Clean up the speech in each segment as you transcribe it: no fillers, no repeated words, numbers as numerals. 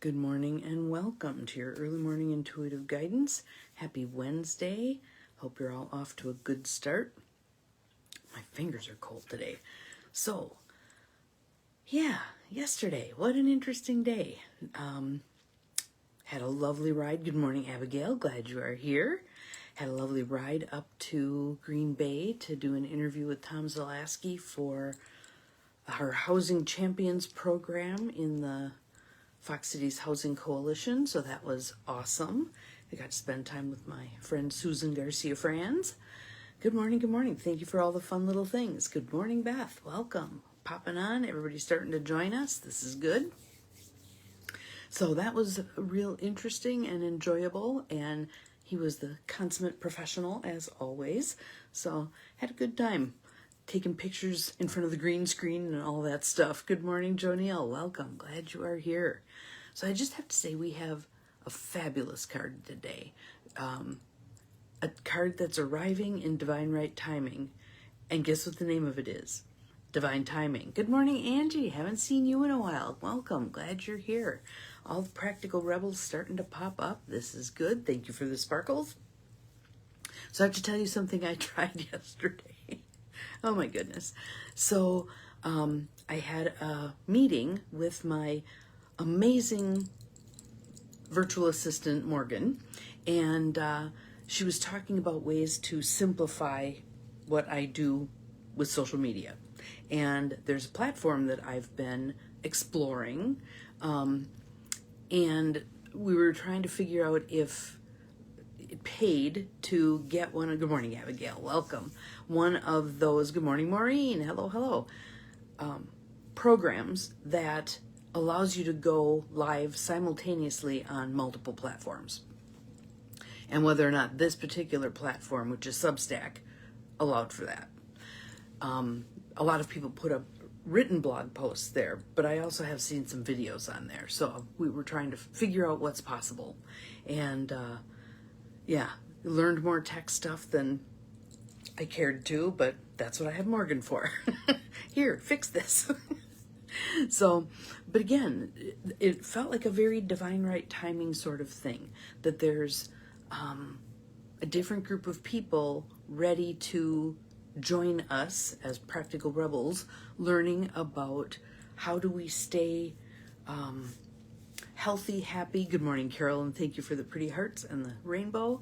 Good morning and welcome to your early morning intuitive guidance. Happy Wednesday. Hope you're all off to a good start. My fingers are cold today. So, yesterday, what an interesting day. Had a lovely ride. Good morning, Abigail. Glad you are here. Had a lovely ride up to Green Bay to do an interview with Tom Zalaski for our Housing Champions program in the Fox Cities Housing Coalition, so that was awesome. I got to spend time with my friend Susan Garcia Franz. Good morning, good morning. Thank you for all the fun little things. Good morning, Beth. Welcome. Popping on. Everybody's starting to join us. This is good. So that was real interesting and enjoyable, and he was the consummate professional as always. So had a good time taking pictures in front of the green screen and all that stuff. Good morning, Joniel. Welcome. Glad you are here. So I just have to say we have a fabulous card today. A card that's arriving in divine right timing. And guess what the name of it is? Divine timing. Good morning, Angie. Haven't seen you in a while. Welcome. Glad you're here. All the practical rebels starting to pop up. This is good. Thank you for the sparkles. So I have to tell you something I tried yesterday. Oh my goodness. So I had a meeting with my amazing virtual assistant, Morgan, and she was talking about ways to simplify what I do with social media. And there's a platform that I've been exploring, and we were trying to figure out if it paid to get one. Good morning, Abigail. Welcome. One of those, good morning, Maureen. Hello. Programs that allows you to go live simultaneously on multiple platforms. And whether or not this particular platform, which is Substack, allowed for that. A lot of people put up written blog posts there, but I also have seen some videos on there. So we were trying to figure out what's possible. And learned more tech stuff than I cared to, but that's what I have Morgan for. Here, fix this. So, but again, it felt like a very divine right timing sort of thing, that there's a different group of people ready to join us as practical rebels, learning about how do we stay healthy, happy. Good morning, Carol, and thank you for the pretty hearts and the rainbow,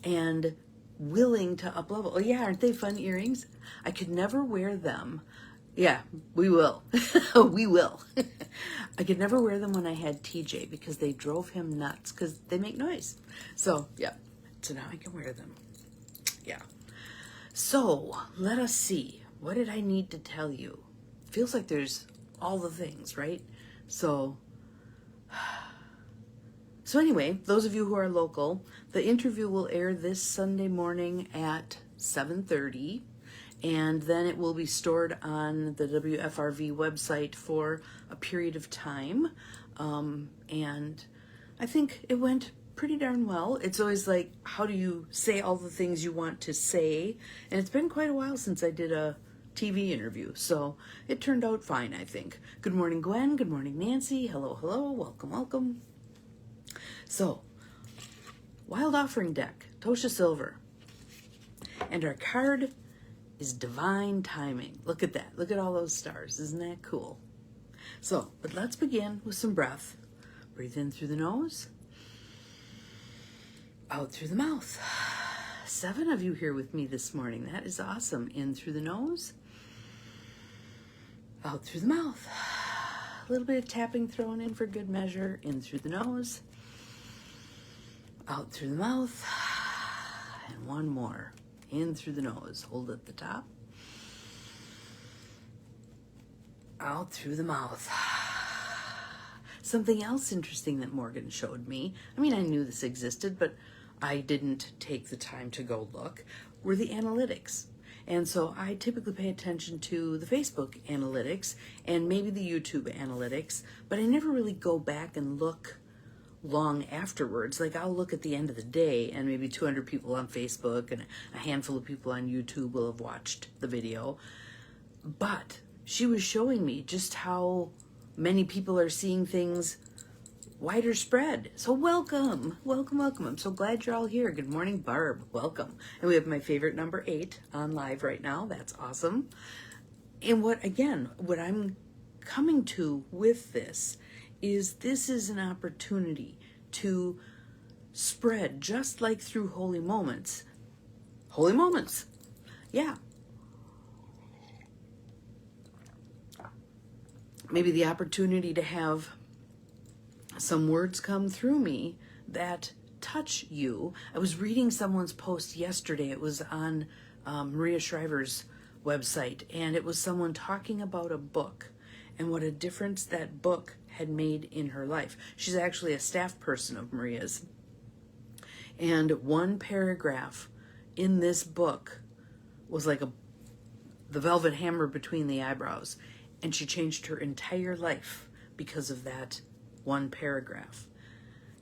and willing to up level. Oh yeah, aren't they fun earrings? I could never wear them. Yeah, we will. We will. I could never wear them when I had TJ because they drove him nuts because they make noise. So yeah, so now I can wear them. Yeah. So let us see. What did I need to tell you? Feels like there's all the things, right? So anyway, those of you who are local, the interview will air this Sunday morning at 7:30, and then it will be stored on the WFRV website for a period of time. And I think it went pretty darn well. It's always like, how do you say all the things you want to say? And it's been quite a while since I did a TV interview, so it turned out fine, I think. Good morning, Gwen. Good morning, Nancy. Hello. Welcome. So, Wild Offering deck, Tosha Silver. And our card is Divine Timing. Look at that. Look at all those stars. Isn't that cool? So, but let's begin with some breath. Breathe in through the nose. Out through the mouth. 7 of you here with me this morning. That is awesome. In through the nose. Out through the mouth. A little bit of tapping thrown in for good measure. In through the nose. Out through the mouth. And one more. In through the nose. Hold at the top. Out through the mouth. Something else interesting that Morgan showed me. I mean, I knew this existed, but I didn't take the time to go look, were the analytics. And so I typically pay attention to the Facebook analytics and maybe the YouTube analytics, but I never really go back and look long afterwards. Like, I'll look at the end of the day and maybe 200 people on Facebook and a handful of people on YouTube will have watched the video. But she was showing me just how many people are seeing things wider spread. So welcome, welcome, welcome. I'm so glad you're all here. Good morning, Barb. Welcome. And we have my favorite number 8 on live right now. That's awesome. And what I'm coming to with this is an opportunity to spread, just like through holy moments. Holy moments. Yeah. Maybe the opportunity to have some words come through me that touch you. I was reading someone's post yesterday. It was on Maria Shriver's website, and it was someone talking about a book and what a difference that book had made in her life. She's actually a staff person of Maria's. And one paragraph in this book was like the velvet hammer between the eyebrows. And she changed her entire life because of that one paragraph.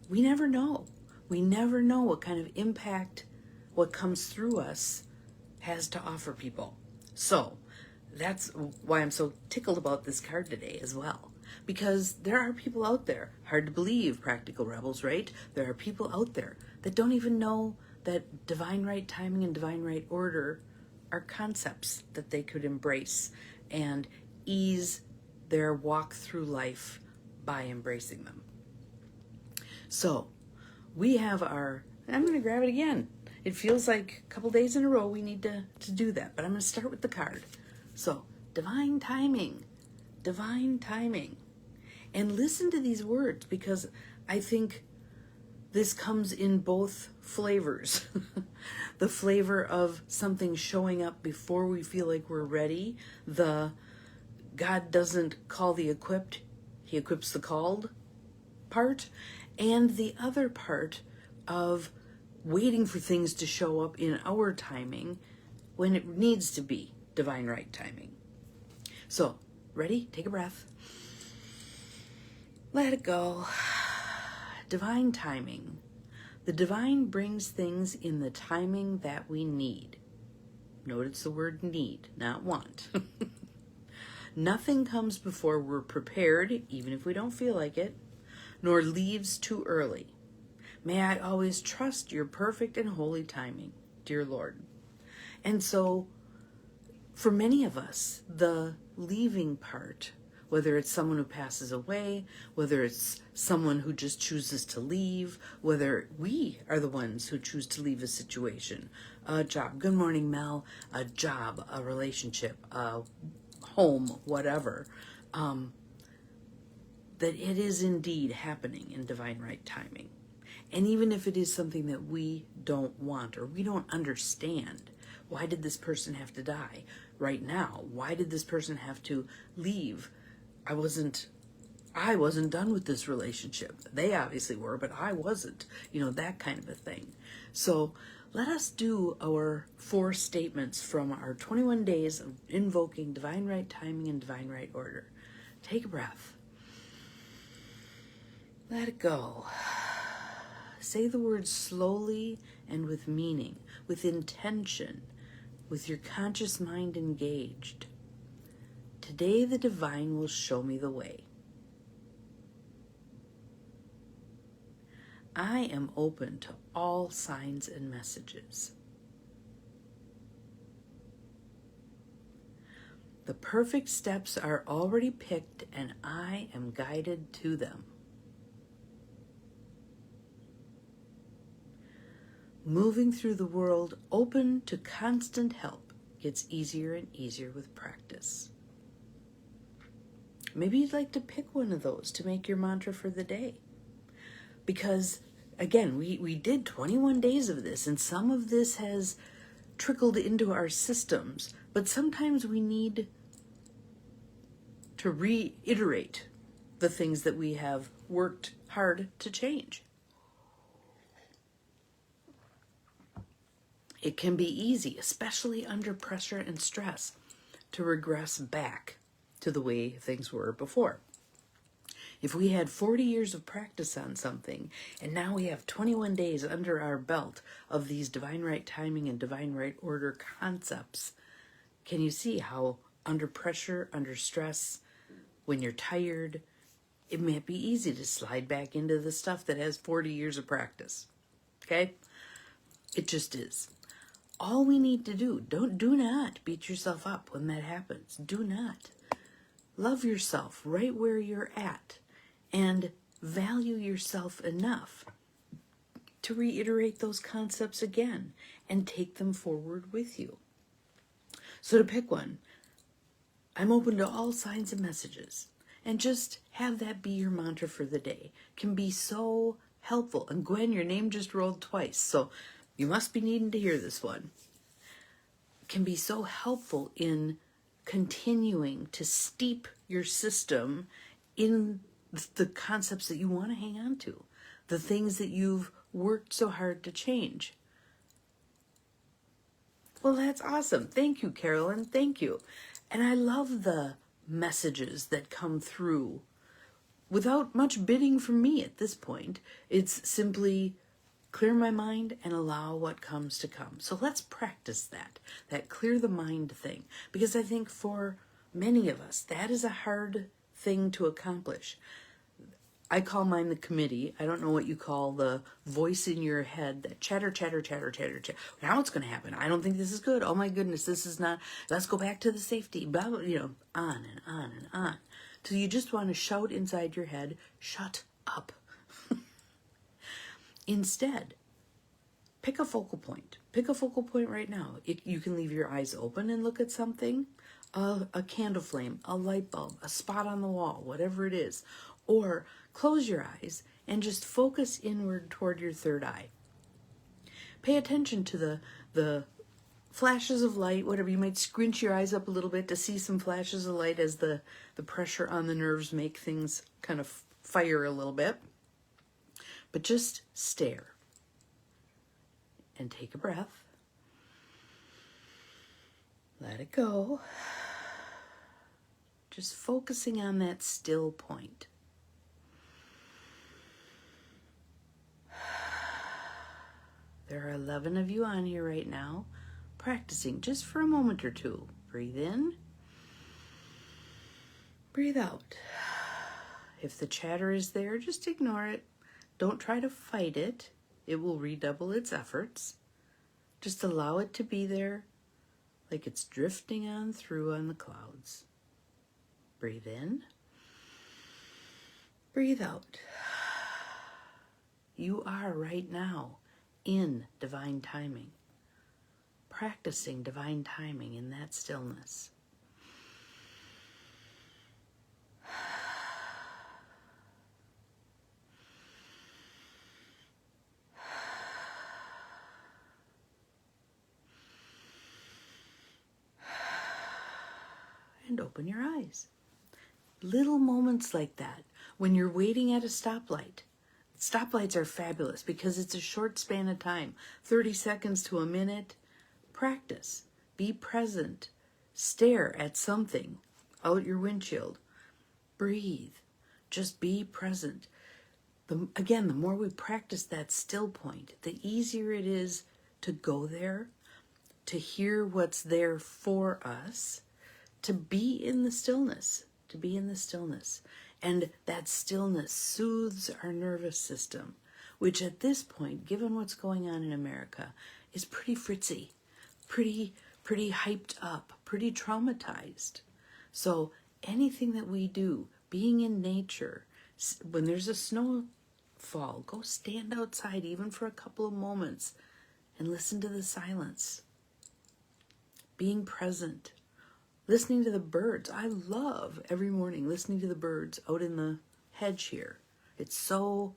We never know. We never know what kind of impact what comes through us has to offer people. So that's why I'm so tickled about this card today as well. Because there are people out there, hard to believe, practical rebels, right? There are people out there that don't even know that divine right timing and divine right order are concepts that they could embrace and ease their walk through life by embracing them. So we have I'm going to grab it again. It feels like a couple days in a row we need to do that, but I'm going to start with the card. So divine timing, divine timing. And listen to these words, because I think this comes in both flavors. The flavor of something showing up before we feel like we're ready. The God doesn't call the equipped, he equips the called part. And the other part of waiting for things to show up in our timing when it needs to be divine right timing. So, ready? Take a breath. Let it go. Divine timing. The divine brings things in the timing that we need. Notice the word need, not want. Nothing comes before we're prepared, even if we don't feel like it, nor leaves too early. May I always trust your perfect and holy timing, dear Lord. And so, for many of us, the leaving part, whether it's someone who passes away, whether it's someone who just chooses to leave, whether we are the ones who choose to leave a situation, a job, good morning, Mel, a job, a relationship, a home, whatever, that it is indeed happening in divine right timing. And even if it is something that we don't want or we don't understand, why did this person have to die right now? Why did this person have to leave? I wasn't done with this relationship. They obviously were, but I wasn't. That kind of a thing. So let us do our 4 statements from our 21 days of invoking divine right timing and divine right order. Take a breath. Let it go. Say the words slowly and with meaning, with intention, with your conscious mind engaged. Today the divine will show me the way. I am open to all signs and messages. The perfect steps are already picked and I am guided to them. Moving through the world open to constant help gets easier and easier with practice. Maybe you'd like to pick one of those to make your mantra for the day. Because, again, we did 21 days of this, and some of this has trickled into our systems, but sometimes we need to reiterate the things that we have worked hard to change. It can be easy, especially under pressure and stress, to regress back to the way things were before. If we had 40 years of practice on something, and now we have 21 days under our belt of these divine right timing and divine right order concepts, can you see how under pressure, under stress, when you're tired, it might be easy to slide back into the stuff that has 40 years of practice. Okay? It just is. All we need to do not beat yourself up when that happens. Do not. Love yourself right where you're at and value yourself enough to reiterate those concepts again and take them forward with you. So to pick one, I'm open to all signs and messages, and just have that be your mantra for the day. Can be so helpful. And Gwen, your name just rolled twice, so you must be needing to hear this one. Can be so helpful in continuing to steep your system in the concepts that you want to hang on to, the things that you've worked so hard to change. Well, that's awesome. Thank you, Carolyn. Thank you. And I love the messages that come through without much bidding from me at this point. It's simply clear my mind and allow what comes to come. So let's practice that clear the mind thing, because I think for many of us, that is a hard thing to accomplish. I call mine the committee. I don't know what you call the voice in your head that chatter. Now what's going to happen? I don't think this is good. Oh my goodness, this is not. Let's go back to the safety. Blah, blah, on and on and on. So you just want to shout inside your head, shut up. Instead, pick a focal point. Pick a focal point right now. You can leave your eyes open and look at something, a candle flame, a light bulb, a spot on the wall, whatever it is. Or close your eyes and just focus inward toward your third eye. Pay attention to the flashes of light, whatever. You might squint your eyes up a little bit to see some flashes of light as the pressure on the nerves make things kind of fire a little bit. But just stare and take a breath. Let it go. Just focusing on that still point. There are 11 of you on here right now, practicing just for a moment or two. Breathe in. Breathe out. If the chatter is there, just ignore it. Don't try to fight it. It will redouble its efforts. Just allow it to be there, like it's drifting on through on the clouds. Breathe in. Breathe out. You are right now in divine timing, practicing divine timing in that stillness. And open your eyes. Little moments like that, when you're waiting at a stoplight. Stoplights are fabulous because it's a short span of time, 30 seconds to a minute. Practice. Be present. Stare at something out your windshield. Breathe. Just be present. The more we practice that still point, the easier it is to go there, to hear what's there for us, to be in the stillness, And that stillness soothes our nervous system, which at this point, given what's going on in America, is pretty fritzy, pretty hyped up, pretty traumatized. So anything that we do, being in nature, when there's a snowfall, go stand outside even for a couple of moments and listen to the silence. Being present. Listening to the birds. I love every morning listening to the birds out in the hedge here. It's so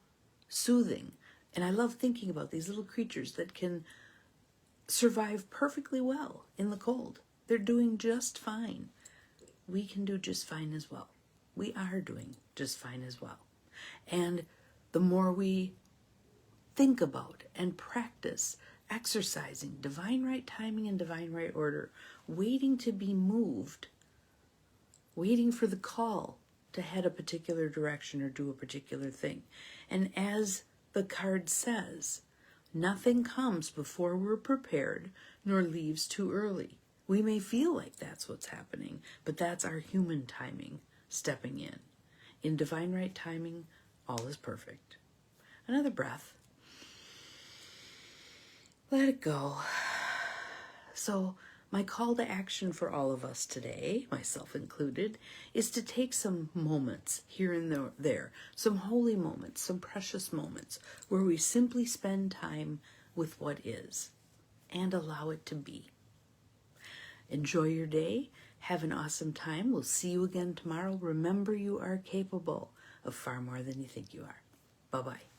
soothing. And I love thinking about these little creatures that can survive perfectly well in the cold. They're doing just fine. We can do just fine as well. We are doing just fine as well. And the more we think about and practice exercising divine right timing and divine right order, waiting to be moved, waiting for the call to head a particular direction or do a particular thing. And as the card says, nothing comes before we're prepared, nor leaves too early. We may feel like that's what's happening, but that's our human timing stepping in. In divine right timing, all is perfect. Another breath. Let it go. So, my call to action for all of us today, myself included, is to take some moments here and there, some holy moments, some precious moments, where we simply spend time with what is and allow it to be. Enjoy your day. Have an awesome time. We'll see you again tomorrow. Remember, you are capable of far more than you think you are. Bye-bye.